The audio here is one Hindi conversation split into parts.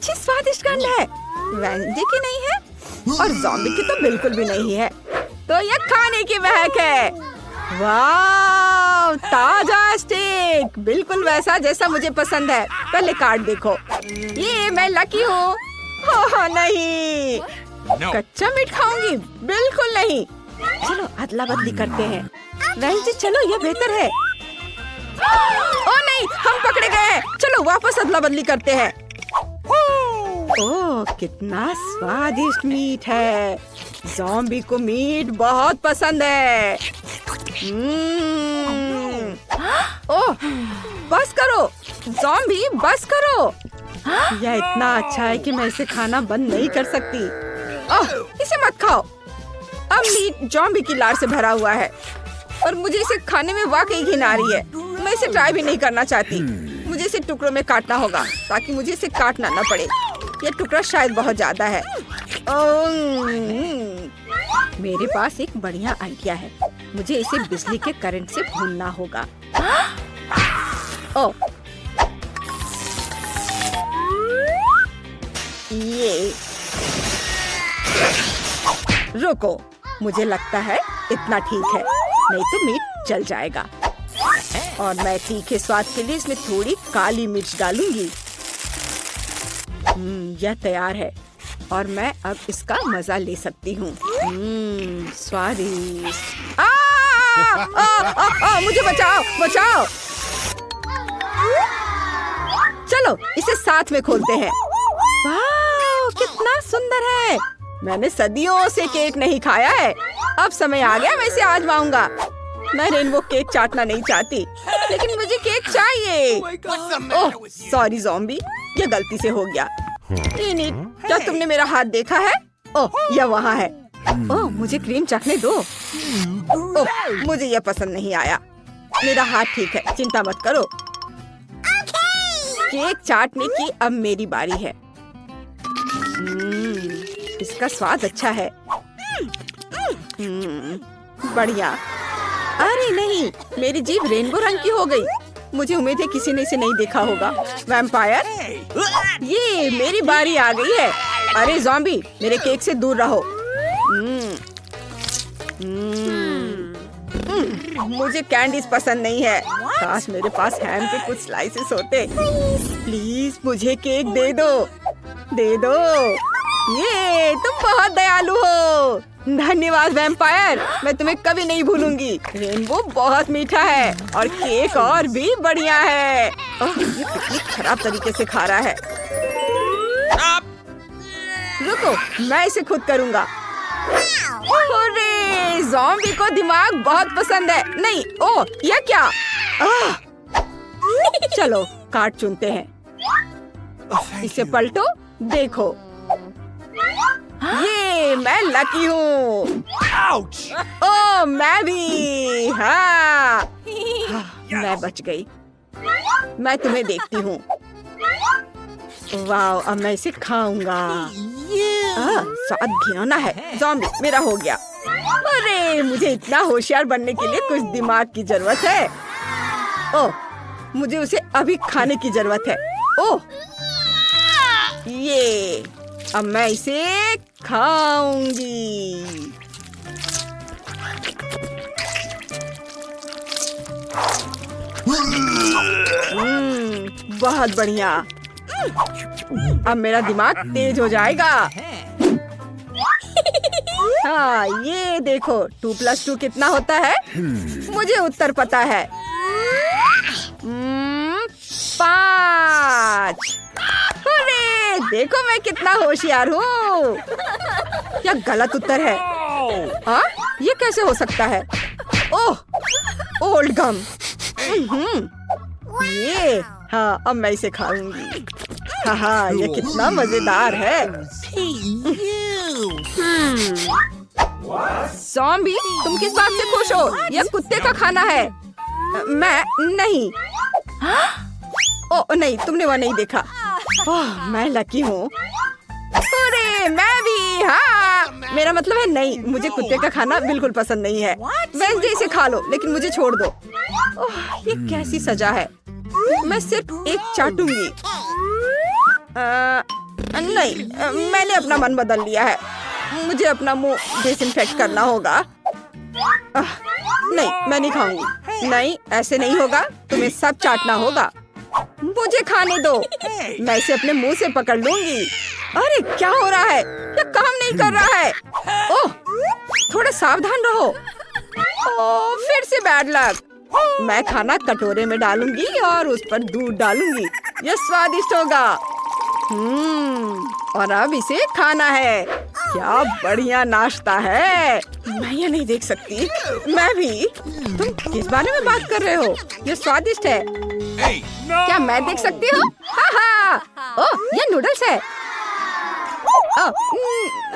अच्छी स्वादिष्ट गंध है। वेंसडे की नहीं है और ज़ॉम्बी की तो बिल्कुल भी नहीं है, तो ये खाने की महक है। वाह, ताजा स्टेक, बिल्कुल वैसा जैसा मुझे पसंद है। पहले कार्ड देखो, ये मैं लकी हूँ। ओह नहीं, कच्चा मीट खाऊंगी? बिल्कुल नहीं। चलो अदला बदली करते हैं। वेंसडे चलो, ये बेहतर है। ओह नहीं, हम पकड़े गए। चलो वापस अदला बदली करते हैं। ओह कितना स्वादिष्ट मीट है। ज़ॉम्बी को मीट बहुत पसंद है। ओह बस करो ज़ॉम्बी, बस करो। यह इतना अच्छा है कि मैं इसे खाना बंद नहीं कर सकती। ओह इसे मत खाओ। अब मीट ज़ॉम्बी की लार से भरा हुआ है और मुझे इसे खाने में वाकई घिन आ रही है। मैं इसे ट्राई भी नहीं करना चाहती। मुझे इसे टुकड़ों में काटना होगा ताकि मुझे इसे काटना न पड़े। यह टुकड़ा शायद बहुत ज्यादा है। मेरे पास एक बढ़िया आइडिया है। मुझे इसे बिजली के करंट से भूनना होगा। ओह ये रुको, मुझे लगता है इतना ठीक है, नहीं तो मीट जल जाएगा। और मैं तीखे स्वाद के लिए इसमें थोड़ी काली मिर्च डालूंगी। यह तैयार है और मैं अब इसका मजा ले सकती हूँ। स्वादिष्ट। मुझे बचाओ, बचाओ। चलो इसे साथ में खोलते हैं। वाह कितना सुंदर है। मैंने सदियों से केक नहीं खाया है। अब समय आ गया, मैं इसे आजमाऊंगा। मैं रेनबो केक चाटना नहीं चाहती, लेकिन मुझे केक चाहिए। ओह सॉरी ज़ॉम्बी, ये गलती से हो गया। इनिट, क्या तुमने मेरा हाथ देखा है? ओह यह वहाँ है। ओह मुझे क्रीम चखने दो। ओह मुझे यह पसंद नहीं आया। मेरा हाथ ठीक है, चिंता मत करो। केक चाटने की अब मेरी बारी है। इसका स्वाद अच्छा है। बढ़िया। अरे नहीं, मेरी जीभ रेनबो रंग की हो गई। मुझे उम्मीद है किसी ने इसे नहीं देखा होगा। वैम्पायर, ये मेरी बारी आ गई है। अरे ज़ॉम्बी, मेरे केक से दूर रहो। मुझे कैंडीज पसंद नहीं है। काश मेरे पास हैम के कुछ स्लाइसेस होते। प्लीज मुझे केक दे दो, दे दो। ये तुम बहुत दयालु हो। धन्यवाद वैम्पायर, मैं तुम्हें कभी नहीं भूलूंगी। रेनबो बहुत मीठा है और केक और भी बढ़िया है। ये कितनी खराब तरीके से खा रहा है। रुको, मैं इसे खुद करूंगा। अरे ज़ॉम्बी को दिमाग बहुत पसंद है। नहीं, ओह यह क्या? चलो कार्ड चुनते हैं। इसे पलटो, देखो। ये मैं लकी हूँ। ओह मैं भी। हाँ मैं बच गई। मैं तुम्हें देखती हूँ। वाह, अब मैं इसे खाऊंगा। स्वाद घिनौना है। ज़ॉम्बी मेरा हो गया। अरे मुझे इतना होशियार बनने के लिए कुछ दिमाग की जरूरत है। ओह मुझे उसे अभी खाने की जरूरत है। ओह ये, अब मैं इसे खाऊंगी। बहुत बढ़िया। अब मेरा दिमाग तेज हो जाएगा। हाँ ये देखो, 2+2 कितना होता है? मुझे उत्तर पता है। 5। अरे देखो मैं कितना होशियार हूँ। क्या गलत उत्तर है? हाँ ये कैसे हो सकता है? ओह ओल्ड गम। ये हाँ, अब मैं इसे खाऊंगी। हाँ ये कितना मजेदार है। ज़ॉम्बी, तुम किस बात से खुश हो? यह कुत्ते का खाना है। मैं नहीं। ओह नहीं, तुमने वह नहीं देखा। ओह मैं लकी हूँ। अरे मैं भी। हाँ मेरा मतलब है नहीं, मुझे कुत्ते का खाना बिल्कुल पसंद नहीं है। वेंसडे इसे खा लो, लेकिन मुझे छोड़ दो। ओह ये कैसी सजा है। मैं सिर्फ एक चाटूंगी। नहीं, मैंने अपना मन बदल लिया है। मुझे अपना मुंह डिसइंफेक्ट करना होगा। नहीं, मैं नहीं खाऊंगी। नहीं, ऐसे नहीं होगा। तुम्हें सब चाटना होगा। मुझे खाने दो। मैं इसे अपने मुंह से पकड़ लूंगी। अरे क्या हो रहा है? ये काम नहीं कर रहा है। ओह, थोड़ा सावधान रहो। ओह, फिर से बैड लक। मैं खाना कटोरे में डालूंगी और उस पर दूध डालूंगी। यह स्वादिष्ट होगा। और अब इसे खाना है। क्या बढ़िया नाश्ता है। मैं ये नहीं देख सकती। मैं भी। तुम किस बारे में बात कर रहे हो? ये स्वादिष्ट है। क्या मैं देख सकती हूँ? ओह, ये नूडल्स है।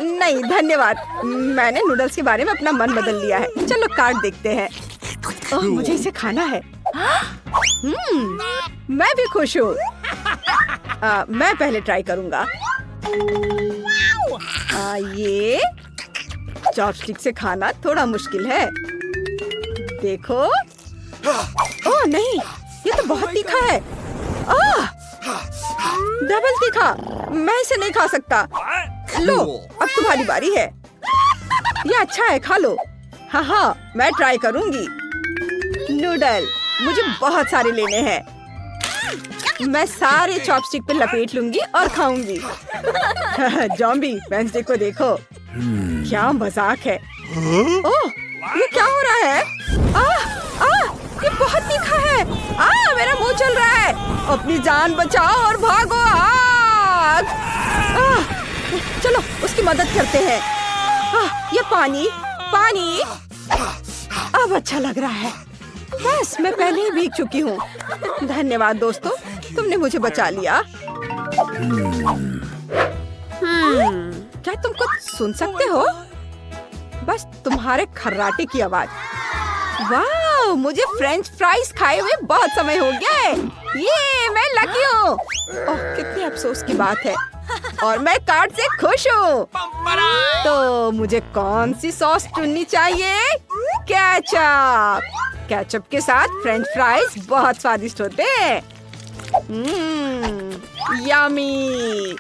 नहीं धन्यवाद। मैंने नूडल्स के बारे में अपना मन बदल लिया है। चलो कार्ड देखते हैं। ओह, मुझे इसे खाना है। मैं भी खुश हूँ। मैं पहले ट्राई करूँगा। ये चॉपस्टिक से खाना थोड़ा मुश्किल है। देखो। ओह नहीं, ये तो बहुत तीखा है। डबल तीखा। मैं इसे नहीं खा सकता। लो, अब तुम्हारी बारी है। ये अच्छा है, खा लो। हाँ, मैं ट्राई करूंगी। नूडल मुझे बहुत सारे लेने हैं। मैं सारे चॉपस्टिक पे लपेट लूंगी और खाऊंगी। जॉम्बी वेंसडे को देखो। क्या मजाक है। ओह, ये क्या हो रहा है? ये बहुत तीखा है। मेरा मुंह चल रहा है। अपनी जान बचाओ और भागो। चलो उसकी मदद करते हैं। ये पानी। अब अच्छा लग रहा है। बस मैं पहले ही भीग चुकी हूँ। धन्यवाद दोस्तों, तुमने मुझे बचा लिया। क्या तुम कुछ सुन सकते हो? बस तुम्हारे खर्राटे की आवाज। वाह, मुझे फ्रेंच फ्राइज खाए हुए बहुत समय हो गया है। ये मैं लकी हूँ। ओह, कितनी अफसोस की बात है। और मैं कार्ड से खुश हूँ। तो मुझे कौन सी सॉस चुननी चाहिए? केचप के साथ फ्रेंच फ्राइज बहुत स्वादिष्ट होते हैं। यम्मी।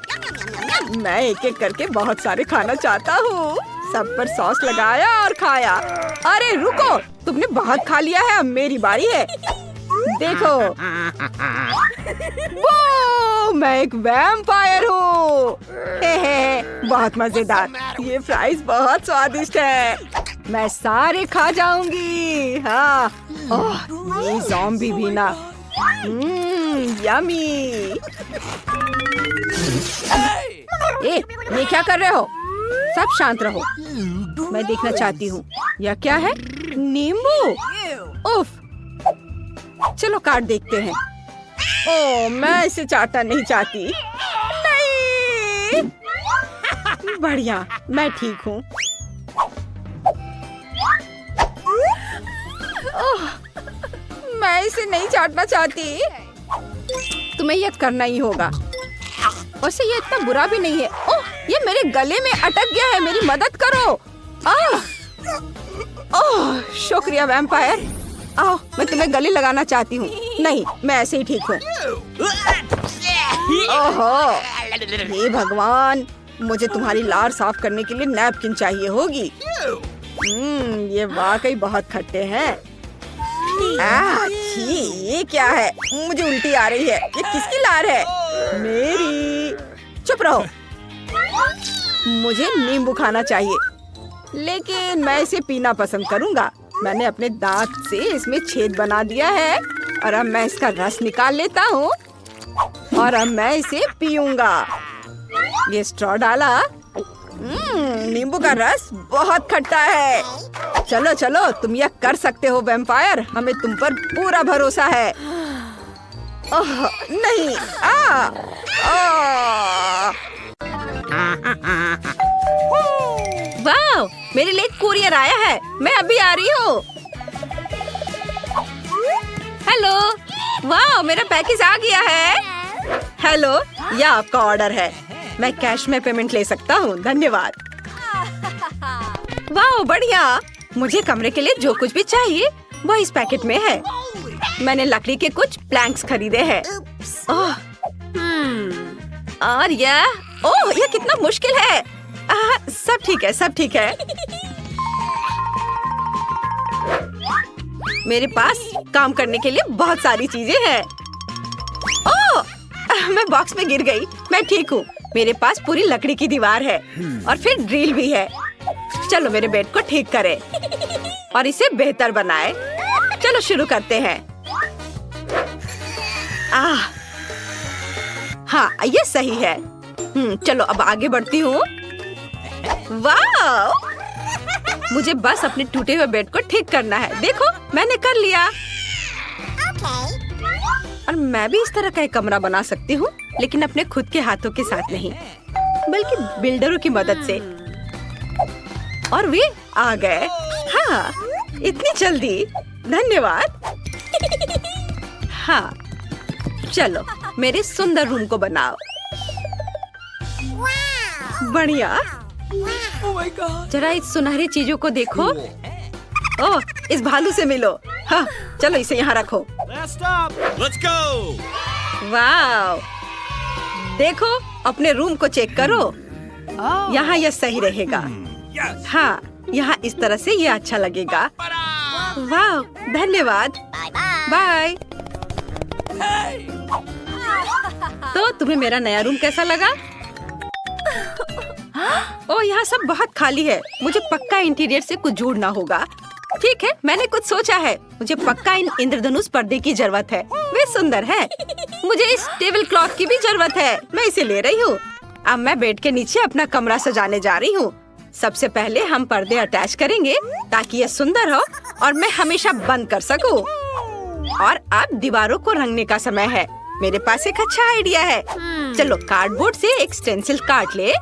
मैं एक एक करके बहुत सारे खाना चाहता हूँ। सब पर सॉस लगाया और खाया। अरे रुको, तुमने बहुत खा लिया है। अब मेरी बारी है। देखो। वो मैं एक वैम्पायर हूँ। बहुत मजेदार। ये फ्राइज बहुत स्वादिष्ट है। मैं सारे खा जाऊंगी। हाँ। ओह, ये ज़ॉम्बी भी ना। यम्मी। ये क्या कर रहे हो? सब शांत रहो। मैं देखना चाहती हूँ। यह क्या है? नींबू। उफ। चलो कार्ड देखते हैं। ओह, मैं इसे चाटना नहीं चाहती। नहीं। बढ़िया, मैं ठीक हूँ। ओह, मैं इसे नहीं चाटना चाहती। तुम्हें यह करना ही होगा। वैसे ये इतना बुरा भी नहीं है। ओह, ये मेरे गले में अटक गया है। मेरी मदद करो। ओह, शुक्रिया वैम्पायर। आओ, मैं तुम्हें गले लगाना चाहती हूँ। नहीं, मैं ऐसे ही ठीक हूँ। ओहो, हे भगवान, मुझे तुम्हारी लार साफ करने के लिए नैपकिन चाहिए होगी। ये वाकई बहुत खट्टे हैं। ये क्या है? मुझे उल्टी आ रही है। ये किसकी लार है? मेरी। चुप रहो। मुझे नींबू खाना चाहिए, लेकिन मैं इसे पीना पसंद करूंगा। मैंने अपने दांत से इसमें छेद बना दिया है और अब मैं इसका रस निकाल लेता हूँ और अब मैं इसे पीऊंगा। ये स्ट्रॉ डाला। नींबू का रस बहुत खट्टा है। चलो चलो, तुम यह कर सकते हो वैम्पायर। हमें तुम पर पूरा भरोसा है। ओह नहीं। वाह, मेरे लिए कुरियर आया है। मैं अभी आ रही हूँ। हेलो। वाह, मेरा पैकेज आ गया है। हेलो, यह आपका ऑर्डर है। मैं कैश में पेमेंट ले सकता हूँ। धन्यवाद। वाह बढ़िया। मुझे कमरे के लिए जो कुछ भी चाहिए वह इस पैकेट में है। मैंने लकड़ी के कुछ प्लैंक्स खरीदे हैं। और यह ओह, ये कितना मुश्किल है। सब ठीक है, सब ठीक है। मेरे पास काम करने के लिए बहुत सारी चीजें हैं। ओह, मैं बॉक्स में गिर गई। मैं ठीक हूँ। मेरे पास पूरी लकड़ी की दीवार है और फिर ड्रिल भी है। चलो मेरे बेड को ठीक करें और इसे बेहतर बनाए। चलो शुरू करते हैं। हाँ, ये सही है। चलो अब आगे बढ़ती हूँ। वाह! मुझे बस अपने टूटे हुए बेड को ठीक करना है। देखो, मैंने कर लिया। और मैं भी इस तरह का एक कमरा बना सकती हूँ, लेकिन अपने खुद के हाथों के साथ नहीं, बल्कि बिल्डरों की मदद से। और वे आ गए। हाँ, इतनी जल्दी, धन्यवाद। हाँ, चलो मेरे सुंदर रूम को बनाओ। बढ़िया। जरा इस सुनहरी चीजों को देखो। ओह, इस भालू से मिलो। हाँ, चलो इसे यहाँ रखो। Let's go! वाह! देखो, अपने रूम को चेक करो। यहाँ यह सही रहेगा। हाँ, यहाँ इस तरह से ये अच्छा लगेगा। वाह, धन्यवाद। बाय। तो तुम्हें मेरा नया रूम कैसा लगा? ओह, यहाँ सब बहुत खाली है। मुझे पक्का इंटीरियर से कुछ जोड़ना होगा। ठीक है, मैंने कुछ सोचा है। मुझे पक्का इन इंद्रधनुष पर्दे की जरूरत है। वे सुंदर है। मुझे इस टेबल क्लॉथ की भी जरूरत है। मैं इसे ले रही हूँ। अब मैं बेड के नीचे अपना कमरा सजाने जा रही हूँ। सबसे पहले हम पर्दे अटैच करेंगे ताकि यह सुंदर हो और मैं हमेशा बंद कर सकूं। और अब दीवारों को रंगने का समय है। मेरे पास एक अच्छा आइडिया है। चलो कार्डबोर्ड से एक स्टेंसिल काट ले।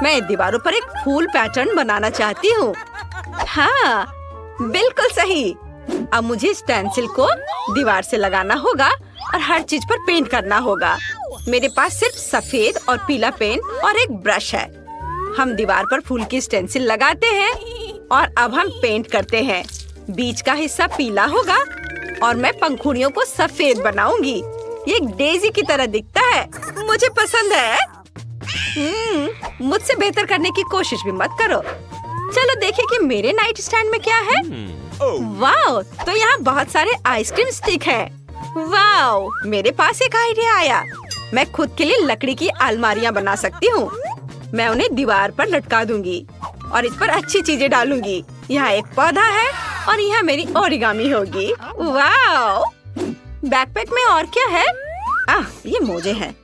मैं दीवारों पर एक फूल पैटर्न बनाना चाहती हूँ। हाँ, बिल्कुल सही। अब मुझे स्टेंसिल को दीवार से लगाना होगा और हर चीज पर पेंट करना होगा। मेरे पास सिर्फ सफेद और पीला पेन और एक ब्रश है। हम दीवार पर फूल की स्टेंसिल लगाते हैं और अब हम पेंट करते हैं। बीच का हिस्सा पीला होगा और मैं पंखुड़ियों को सफेद बनाऊंगी। ये एक डेजी की तरह दिखता है। मुझे पसंद है। मुझसे बेहतर करने की कोशिश भी मत करो। चलो देखें कि मेरे नाइट स्टैंड में क्या है। वाह! तो यहाँ बहुत सारे आइसक्रीम स्टिक हैं। वाह! मेरे पास एक आइडिया आया। मैं खुद के लिए लकड़ी की अलमारियाँ बना सकती हूँ। मैं उन्हें दीवार पर लटका दूंगी और इस पर अच्छी चीजें डालूंगी। यहाँ एक पौधा है और यहाँ मेरी ओरिगामी होगी। वाह! बैकपैक में और क्या है? ये मोजे हैं।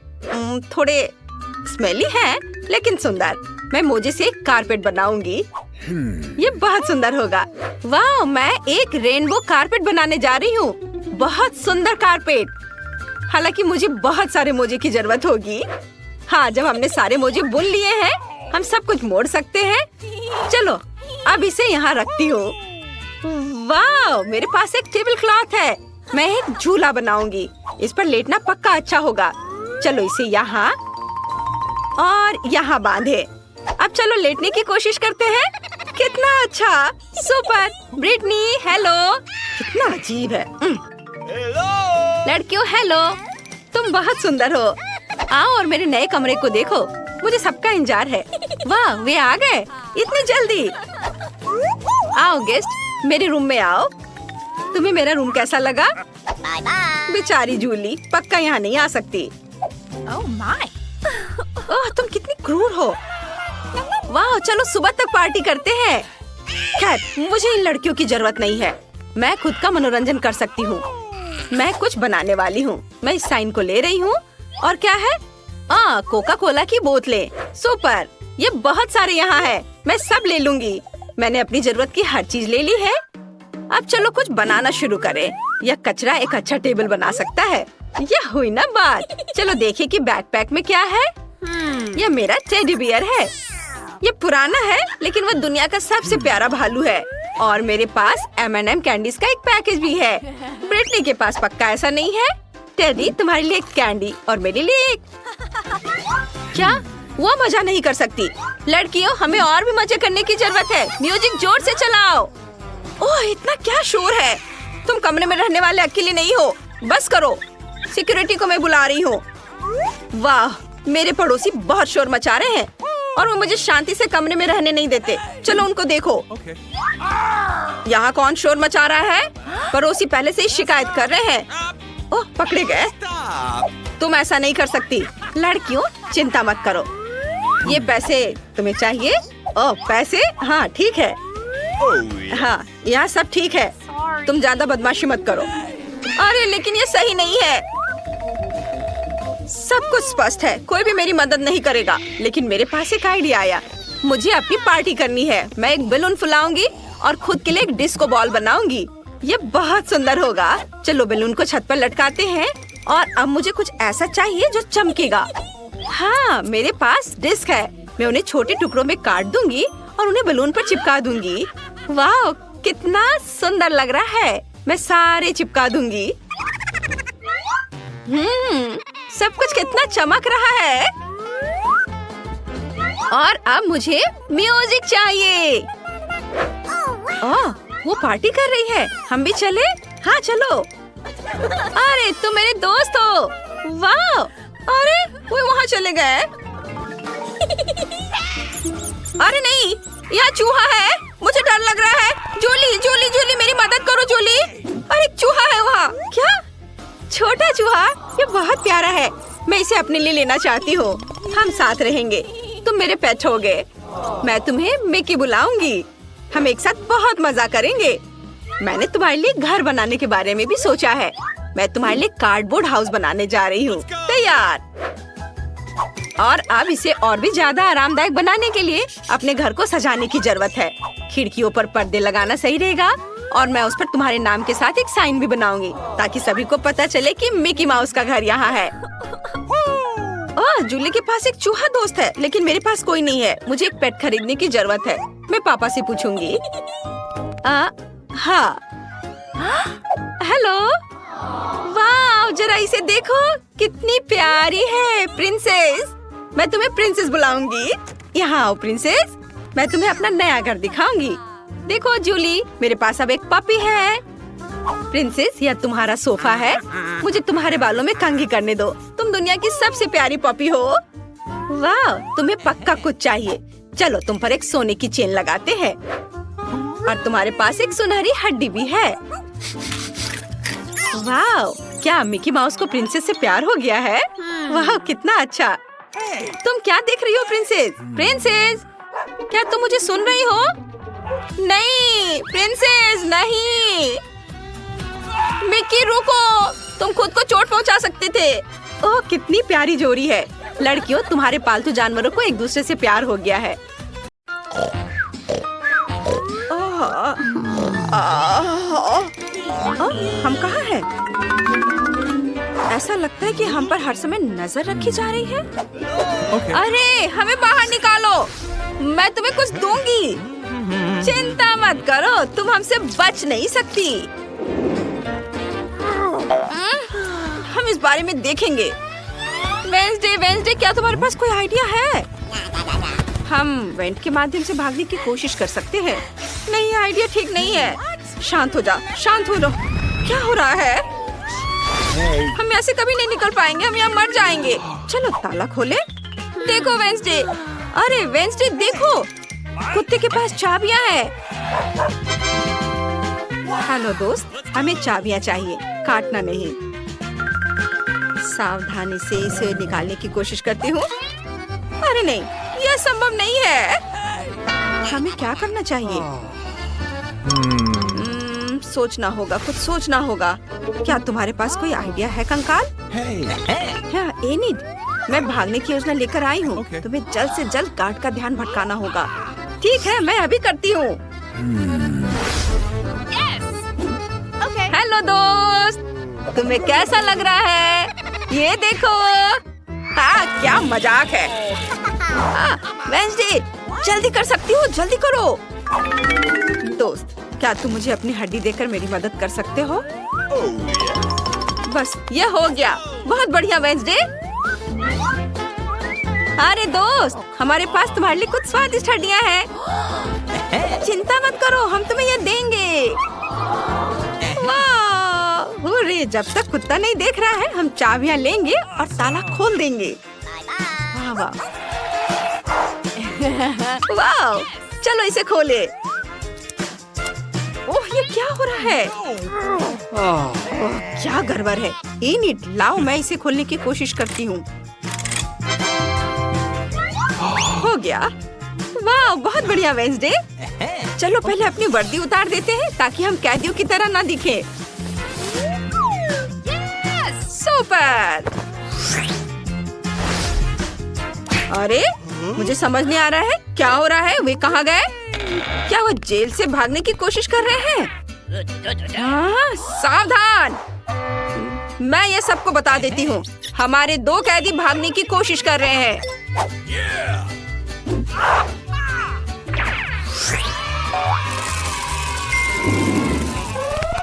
थोड़े स्मेली हैं, लेकिन सुंदर। मैं मोजे से एक कारपेट बनाऊंगी। ये बहुत सुंदर होगा। वाह! मैं एक रेनबो कारपेट बनाने जा रही हूँ। बहुत सुंदर कारपेट। हालांकि मुझे बहुत सारे मोजे की जरूरत होगी। हाँ, जब हमने सारे मोजे बुन लिए हैं, हम सब कुछ मोड़ सकते हैं। चलो, अब इसे यहाँ रखती हूँ। वाह! मेरे पास एक टेबल क्लॉथ है। मैं एक झूला बनाऊंगी। इस पर लेटना पक्का अच्छा होगा। चलो इसे यहाँ और यहाँ बांधे। अब चलो लेटने की कोशिश करते हैं। कितना अच्छा! सुपर! Britney, hello! कितना अजीब है। लड़कियों, हेलो! तुम बहुत सुंदर हो। आओ और मेरे नए कमरे को देखो। मुझे सबका इंतजार है। वाह! वे आ गए इतनी जल्दी। आओ गेस्ट, मेरे रूम में आओ। तुम्हें मेरा रूम कैसा लगा? बेचारी जूली पक्का यहाँ नहीं आ सकती। ओह, तुम कितनी क्रूर हो। वाह! चलो सुबह तक पार्टी करते हैं। खैर, मुझे इन लड़कियों की जरूरत नहीं है। मैं खुद का मनोरंजन कर सकती हूँ। मैं कुछ बनाने वाली हूँ। मैं इस साइन को ले रही हूँ। और क्या है? कोका कोला की बोतलें। सुपर! ये बहुत सारे यहाँ है। मैं सब ले लूंगी। मैंने अपनी जरूरत की हर चीज ले ली है। अब चलो कुछ बनाना शुरू करें। यह कचरा एक अच्छा टेबल बना सकता है। यह हुई ना बात। चलो देखिए कि बैकपैक में क्या है। यह मेरा टेडी बियर है। ये पुराना है, लेकिन वो दुनिया का सबसे प्यारा भालू है। और मेरे पास M&M कैंडीज का एक पैकेज भी है। ब्रिटनी के पास पक्का ऐसा नहीं है। टेडी, तुम्हारे लिए एक कैंडी और मेरे लिए एक। क्या? वो मजा नहीं कर सकती। लड़कियों, हमें और भी मजे करने की जरूरत है। म्यूजिक जोर से चलाओ। ओह, इतना क्या शोर है। तुम कमरे में रहने वाले अकेले नहीं हो। बस करो। सिक्योरिटी को मैं बुला रही हूँ। वाह, मेरे पड़ोसी बहुत शोर मचा रहे हैं और वो मुझे शांति से कमरे में रहने नहीं देते। चलो उनको देखो। यहाँ कौन शोर मचा रहा है? पड़ोसी पहले से ही शिकायत कर रहे हैं। ओह, पकड़े गए। तुम ऐसा नहीं कर सकती। लड़कियों, चिंता मत करो। ये पैसे तुम्हें चाहिए? ओह, पैसे? हाँ, ठीक है। हाँ, यहाँ सब ठीक है। तुम ज्यादा बदमाशी मत करो। अरे लेकिन ये सही नहीं है। सब कुछ स्पष्ट है, कोई भी मेरी मदद नहीं करेगा। लेकिन मेरे पास एक आइडिया आया। मुझे अपनी पार्टी करनी है। मैं एक बैलून फुलाऊंगी और खुद के लिए एक डिस्को बॉल बनाऊंगी। ये बहुत सुंदर होगा। चलो बैलून को छत पर लटकाते हैं और अब मुझे कुछ ऐसा चाहिए जो चमकेगा। हाँ, मेरे पास डिस्क है। मैं उन्हें छोटे टुकड़ों में काट दूंगी और उन्हें बैलून पर चिपका दूंगी। वाह, कितना सुंदर लग रहा है। मैं सारे चिपका दूंगी। सब कुछ कितना चमक रहा है। और अब मुझे म्यूजिक चाहिए। ओह, वो पार्टी कर रही है। हम भी चले? हाँ, चलो। अरे तुम मेरे दोस्त हो। वाह, अरे वो वहाँ चले गए। अरे नहीं, यहाँ चूहा है। मुझे डर लग रहा है। जूली, जूली, जूली, मेरी मदद करो जूली। अरे चूहा है वहाँ। क्या? छोटा चूहा? ये बहुत प्यारा है। मैं इसे अपने लिए लेना चाहती हूँ। हम साथ रहेंगे। तुम मेरे पेट होगे। मैं तुम्हें मिकी बुलाऊंगी। हम एक साथ बहुत मजा करेंगे। मैंने तुम्हारे लिए घर बनाने के बारे में भी सोचा है। मैं तुम्हारे लिए कार्डबोर्ड हाउस बनाने जा रही हूँ। तैयार? और अब इसे और भी ज्यादा आरामदायक बनाने के लिए अपने घर को सजाने की जरूरत है। खिड़कियों पर पर्दे लगाना सही रहेगा और मैं उस पर तुम्हारे नाम के साथ एक साइन भी बनाऊंगी ताकि सभी को पता चले कि मिकी माउस का घर यहाँ है। ओह, जूली के पास एक चूहा दोस्त है, लेकिन मेरे पास कोई नहीं है। मुझे एक पेट खरीदने की जरूरत है। मैं पापा से पूछूंगी। हाँ। हेलो। वाह, जरा इसे देखो, कितनी प्यारी है। प्रिंसेस। मैं तुम्हें प्रिंसेस बुलाऊंगी। यहाँ आओ प्रिंसेस। मैं तुम्हें अपना नया घर दिखाऊंगी। देखो जूली, मेरे पास अब एक पपी है। प्रिंसेस, यह तुम्हारा सोफा है। मुझे तुम्हारे बालों में कंघी करने दो। तुम दुनिया की सबसे प्यारी पपी हो। वाह, तुम्हें पक्का कुछ चाहिए। चलो तुम पर एक सोने की चेन लगाते हैं। और तुम्हारे पास एक सुनहरी हड्डी भी है। वाह, क्या मिकी माउस को प्रिंसेस से प्यार हो गया है? वाह, कितना अच्छा। तुम क्या देख रही हो प्रिंसेस? प्रिंसेस, क्या तुम मुझे सुन रही हो? नहीं प्रिंसेस, नहीं। मिकी रुको, तुम खुद को चोट पहुंचा सकते थे। ओह, कितनी प्यारी जोड़ी है। लड़कियों, तुम्हारे पालतू जानवरों को एक दूसरे से प्यार हो गया है। हम कहाँ हैं? ऐसा लगता है कि हम पर हर समय नजर रखी जा रही है। अरे हमें बाहर निकालो, मैं तुम्हें कुछ दूंगी। चिंता मत करो, तुम हमसे बच नहीं सकती। हम इस बारे में देखेंगे। वेंसडे, वेंसडे, क्या तुम्हारे पास कोई आइडिया है? हम वेंट के माध्यम से भागने की कोशिश कर सकते हैं। नहीं, आइडिया ठीक नहीं है। शांत हो जा, शांत हो जाओ। क्या हो रहा है? हम यहाँ से कभी नहीं निकल पाएंगे। हम यहाँ मर जाएंगे। चलो ताला खोले। देखो वेंसडे। अरे वेंसडे देखो, कुत्ते के पास चाबियाँ हैं। हेलो दोस्त, हमें चाबियाँ चाहिए, काटना नहीं। सावधानी से इसे निकालने की कोशिश करती हूँ। अरे नहीं, यह संभव नहीं है। हमें क्या करना चाहिए? सोचना होगा, कुछ सोचना होगा। क्या तुम्हारे पास कोई आइडिया है कंकाल? हाँ, एनिड, मैं भागने की योजना लेकर आई हूँ। तुम्हें जल्द से जल्द गार्ड का ध्यान भटकाना होगा। ठीक है, मैं अभी करती हूँ। हेलो दोस्त, तुम्हें कैसा लग रहा है? ये देखो। हाँ, क्या मजाक है। वेंसडे, जल्दी कर सकती हो, जल्दी करो। दोस्त, क्या तुम मुझे अपनी हड्डी देकर मेरी मदद कर सकते हो? बस ये हो गया। बहुत बढ़िया वेंसडे। अरे दोस्त, हमारे पास तुम्हारे लिए कुछ स्वादिष्ट हड्डियाँ हैं। चिंता मत करो, हम तुम्हें ये देंगे। वाह, हुर्रे, जब तक कुत्ता नहीं देख रहा है, हम चाबियाँ लेंगे और ताला खोल देंगे। वाह वाह वाह, चलो इसे खोले। ओह, ये क्या हो रहा है? ओह, क्या गड़बड़ है। इनिट, लाओ मैं इसे खोलने की कोशिश करती हूँ। हो गया। वाह, बहुत बढ़िया वेंसडे। चलो पहले अपनी वर्दी उतार देते हैं ताकि हम कैदियों की तरह ना दिखें। सुपर। अरे मुझे समझ नहीं आ रहा है क्या हो रहा है। वे कहाँ गए? क्या वो जेल से भागने की कोशिश कर रहे हैं? हाँ, सावधान। मैं ये सबको बता देती हूँ, हमारे 2 कैदी भागने की कोशिश कर रहे हैं।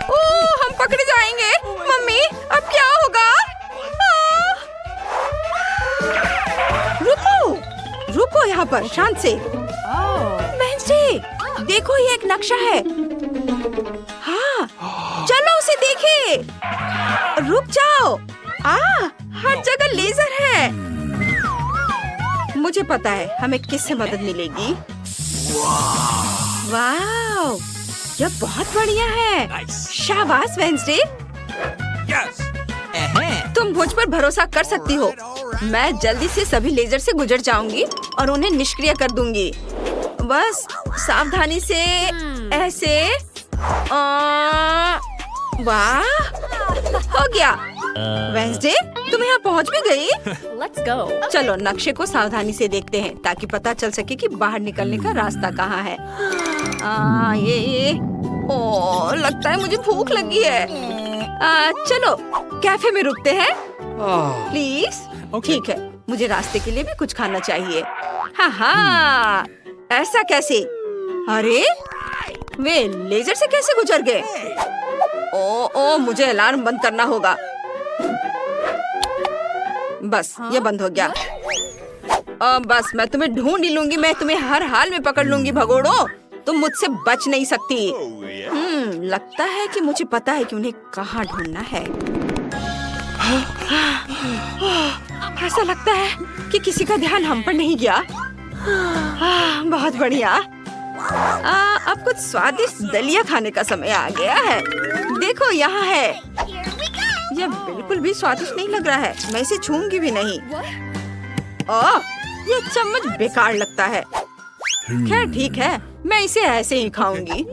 ओह, हम पकड़े जाएंगे। मम्मी, अब क्या होगा? रुको रुको, यहाँ पर शांत से। वेंसडे, देखो ये एक नक्शा है। हाँ, चलो उसे देखें। रुक जाओ। हर जगह लेजर है। मुझे पता है हमें किससे मदद मिलेगी। वाह, यह बहुत बढ़िया है। शाबाश वेंसडे। तुम मुझ पर भरोसा कर सकती हो। मैं जल्दी से सभी लेजर से गुजर जाऊंगी और उन्हें निष्क्रिय कर दूंगी। बस सावधानी से ऐसे। वाह, हो गया। वेंसडे, तुम यहाँ पहुँच भी गई? Let's go. चलो नक्शे को सावधानी से देखते हैं ताकि पता चल सके कि बाहर निकलने का रास्ता कहाँ है। ये ओह, लगता है मुझे भूख लगी है। चलो कैफे में रुकते हैं प्लीज। ठीक है, मुझे रास्ते के लिए भी कुछ खाना चाहिए। हाँ, ऐसा कैसे? अरे वे लेजर से कैसे गुजर गए? ओ, मुझे अलार्म बंद करना होगा। बस ये बंद हो गया। बस मैं तुम्हें ढूंढ ही लूंगी। मैं तुम्हें हर हाल में पकड़ लूंगी भगोड़ो। तुम मुझसे बच नहीं सकती। लगता है कि मुझे पता है कि उन्हें कहाँ ढूंढना है। ऐसा लगता है कि किसी का ध्यान हम पर नहीं गया। बहुत बढ़िया। अब कुछ स्वादिष्ट दलिया खाने का समय आ गया है। देखो यहाँ है। यह बिल्कुल भी स्वादिष्ट नहीं लग रहा है। मैं इसे छूंगी भी नहीं। यह चम्मच बेकार लगता है। खैर ठीक है, मैं इसे ऐसे ही खाऊंगी।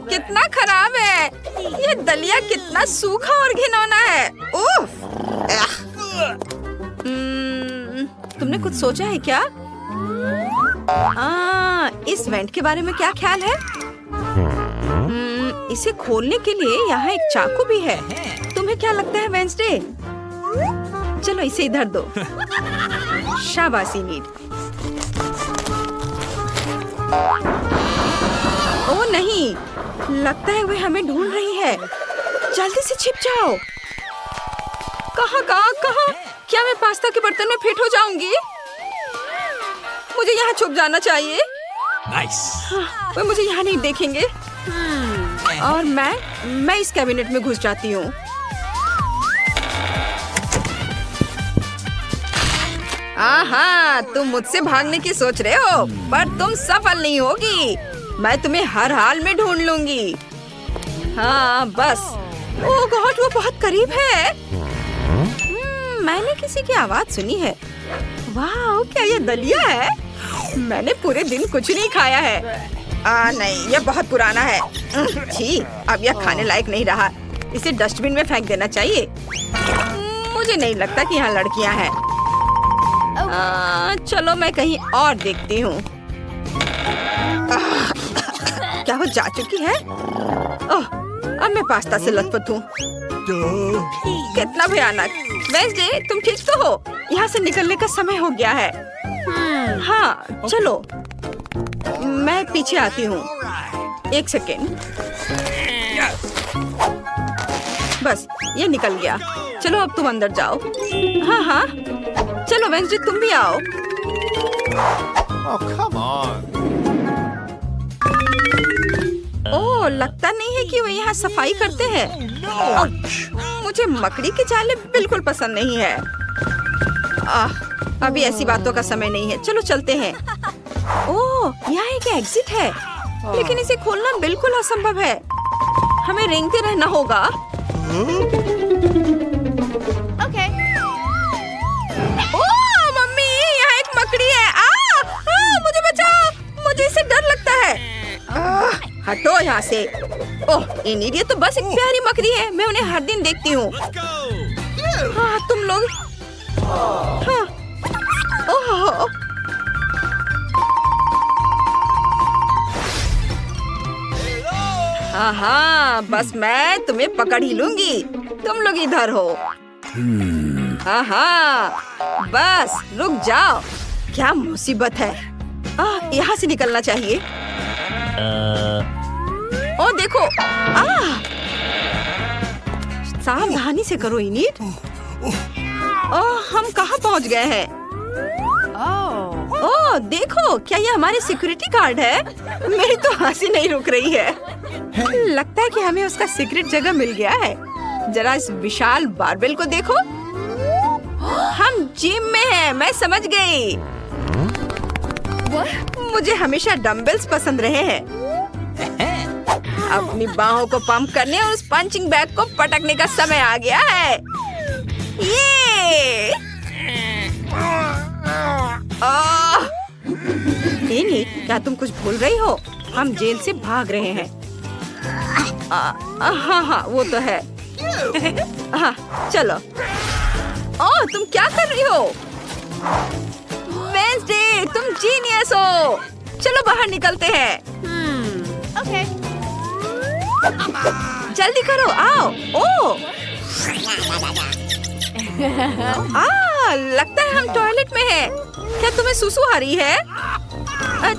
कितना खराब है। यह दलिया कितना सूखा और घिनौना है। तुमने कुछ सोचा है क्या? इस वेंट के बारे में क्या ख्याल है? इसे खोलने के लिए यहाँ एक चाकू भी है। तुम्हें क्या लगता है वेंसडे? चलो इसे इधर दो। शाबाश इनिट। ओह नहीं, लगता है वे हमें ढूंढ रही है। जल्दी से छिप जाओ। कहाँ? क्या मैं पास्ता के बर्तन में फिट हो जाऊंगी? मुझे यहाँ छुप जाना चाहिए। वे मुझे यहाँ नहीं देखेंगे। और मैं इस कैबिनेट में घुस जाती हूँ। तुम मुझसे भागने की सोच रहे हो, पर तुम सफल नहीं होगी। मैं तुम्हें हर हाल में ढूंढ लूंगी। हाँ बस। ओह गॉड, वो बहुत करीब है। मैंने किसी की आवाज सुनी है। वाह, क्या ये दलिया है? मैंने पूरे दिन कुछ नहीं खाया है। नहीं, ये बहुत पुराना है। छी, अब यह खाने लायक नहीं रहा। इसे डस्टबिन में फेंक देना चाहिए। मुझे नहीं लगता कि यहाँ लड़कियाँ हैं। चलो मैं कहीं और देखती हूँ। क्या वो जा चुकी है? ओह, अब मैं पास्ता से लथपथ हूँ। कितना भयानक। वेंसडे, तुम ठीक तो हो? यहाँ से निकलने का समय हो गया है। हाँ चलो, मैं पीछे आती हूँ। एक सेकेंड। बस ये निकल गया। चलो अब तुम अंदर जाओ। हाँ, चलो वेंसडे तुम भी आओ। ओह, लगता नहीं है कि वो यहाँ सफाई करते हैं। मुझे मकड़ी की चालें बिल्कुल पसंद नहीं है। अभी ऐसी बातों का समय नहीं है, चलो चलते हैं। ओह, यहाँ एक एग्जिट है, लेकिन इसे खोलना बिल्कुल असंभव है। हमें रेंगते रहना होगा। Okay. ओह मम्मी, यहाँ एक मकड़ी है। मुझे बचाओ, मुझे इससे डर लगता है। हटो यहाँ से। ओह, ये तो बस एक प्यारी मकड़ी है, मैं उन्हें हर दिन देखती हूँ। Let's go. हाँ, तुम लोग। हाँ। ओह, हाँ, बस मैं तुम्हें पकड़ ही लूंगी। तुम लोग इधर हो। हाँ, बस रुक जाओ। क्या मुसीबत है। यहाँ से निकलना चाहिए। ओ देखो। सावधानी से करो इनीट। हम कहाँ पहुँच गए हैं? ओह देखो, क्या ये हमारे सिक्योरिटी गार्ड है? मेरी तो हंसी नहीं रुक रही है। लगता है कि हमें उसका सीक्रेट जगह मिल गया है। जरा इस विशाल बारबेल को देखो। हम जिम में हैं, मैं समझ गई। मुझे हमेशा डंबल्स पसंद रहे हैं। अपनी बाहों को पंप करने और उस पंचिंग बैग को पटकने का समय आ गया है। ये नहीं, क्या तुम कुछ भूल रही हो? हम जेल से भाग रहे हैं। हाँ, वो तो है। हाँ, चलो। तुम क्या कर रही हो? वेंसडे, तुम जीनियस हो। चलो बाहर निकलते हैं। Okay. जल्दी करो, आओ। ओह, लगता है हम टॉयलेट में हैं। क्या तुम्हें सुसु आ रही है?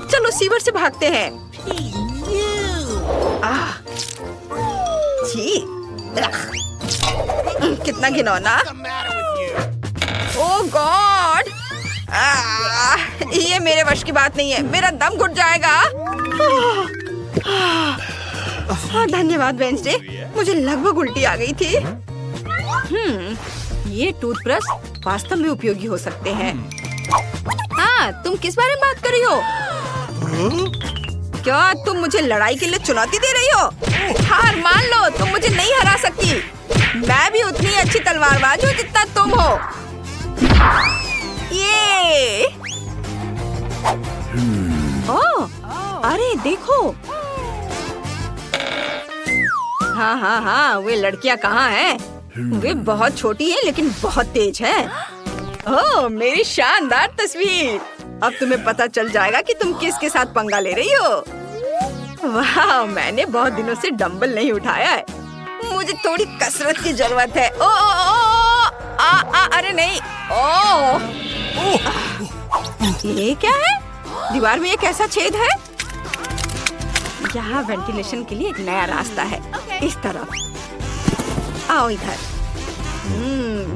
चलो सीवर से भागते हैं। छी, कितना घिनौना। ओह गॉड, ये मेरे वश की बात नहीं है। मेरा दम घुट जाएगा। धन्यवाद वेंसडे, मुझे लगभग उल्टी आ गई थी। ये टूथब्रश वास्तव में उपयोगी हो सकते हैं। हाँ, तुम किस बारे में बात कर रही हो? क्या तुम मुझे लड़ाई के लिए चुनौती दे रही हो? हार मान लो, तुम मुझे नहीं हरा सकती। मैं भी उतनी अच्छी तलवारबाज हूँ जितना तुम हो। ये ओह, अरे देखो। हाँ, वे लड़कियाँ कहाँ हैं? वे बहुत छोटी हैं लेकिन बहुत तेज हैं। ओह, मेरी शानदार तस्वीर। अब तुम्हें पता चल जाएगा कि तुम किसके साथ पंगा ले रही हो। वाह, मैंने बहुत दिनों से डंबल नहीं उठाया है। मुझे थोड़ी कसरत की जरूरत है। अरे नहीं। ये क्या है? दीवार में एक ऐसा छेद है। यहाँ वेंटिलेशन के लिए एक नया रास्ता है। इस तरफ आओ, इधर।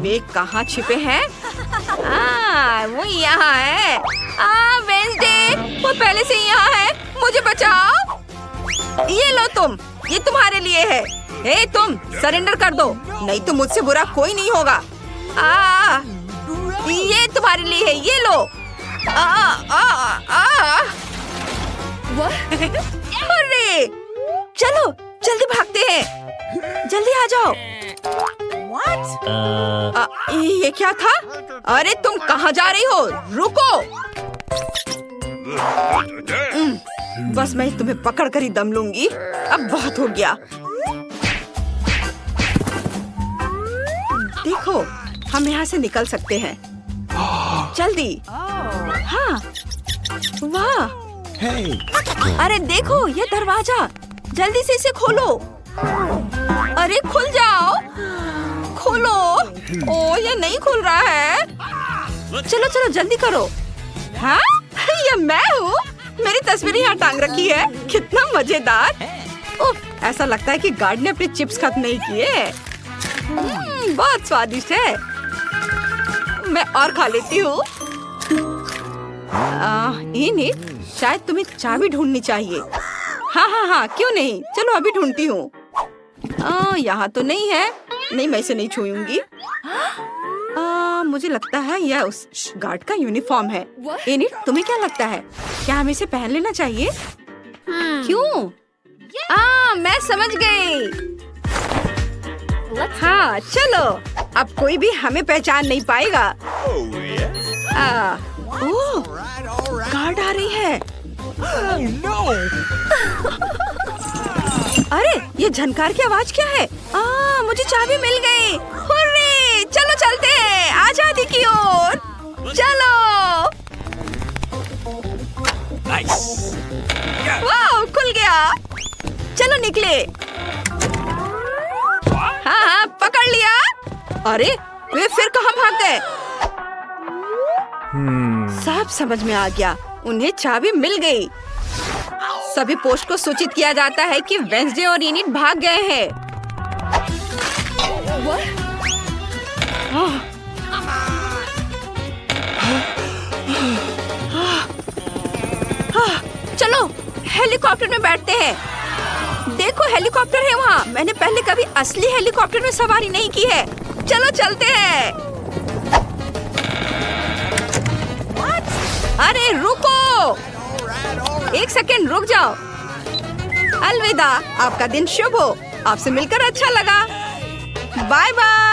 वे कहाँ छिपे हैं? वो यहाँ है। वेंसडे, वो पहले से यहाँ है। मुझे बचाओ। ये लो तुम, ये तुम्हारे लिए है। हे तुम, सरेंडर कर दो, नहीं तो मुझसे बुरा कोई नहीं होगा। ये तुम्हारे लिए है, ये लो। अरे चलो जल्दी भागते हैं, जल्दी आ जाओ। ये क्या था? अरे तुम कहाँ जा रही हो? रुको। बस मैं तुम्हें पकड़ कर ही दम लूंगी। अब बहुत हो गया। देखो, हम यहाँ से निकल सकते हैं। जल्दी। हाँ, वाह। अरे देखो, ये दरवाजा, जल्दी से इसे खोलो। अरे खुल जाओ, खोलो। ये नहीं खुल रहा है। चलो चलो जल्दी करो। हाँ, ये मैं हूँ। मेरी तस्वीर यहाँ टांग रखी है। कितना मजेदार। ऐसा लगता है कि गार्ड ने अपने चिप्स खत्म नहीं किए। बहुत स्वादिष्ट है। मैं और खा लेती हूँ। शायद तुम्हें चाबी ढूंढनी चाहिए। हाँ, क्यों नहीं, चलो अभी ढूंढती हूँ। यहाँ तो नहीं है। नहीं, मैं इसे नहीं छूऊंगी। मुझे लगता है यह उस गार्ड का यूनिफॉर्म है। एनिट, तुम्हें क्या लगता है, क्या हमें इसे पहन लेना चाहिए? क्यों? मैं समझ गई। हाँ, चलो, अब कोई भी हमें पहचान नहीं पाएगा। Oh, yes. ओह, All right. गार्ड आ रही है। Oh, no. अरे, ये झनकार की आवाज क्या है? मुझे चाबी मिल गई। हुर्रे, चलो चलते हैं आजादी की ओर। चलो। Nice. Yeah. वाह, खुल गया। चलो निकले। हाँ, पकड़ लिया। अरे, वे फिर कहाँ भाग गए? सब समझ में आ गया, उन्हें चाबी मिल गई। सभी पोस्ट को सूचित किया जाता है कि वेंसडे और एनिट भाग गए हैं। चलो हेलीकॉप्टर में बैठते हैं। देखो, हेलीकॉप्टर है वहाँ। मैंने पहले कभी असली हेलीकॉप्टर में सवारी नहीं की है। चलो चलते हैं। अरे रुको, एक सेकेंड रुक जाओ। अलविदा, आपका दिन शुभ हो। आपसे मिलकर अच्छा लगा। Bye bye.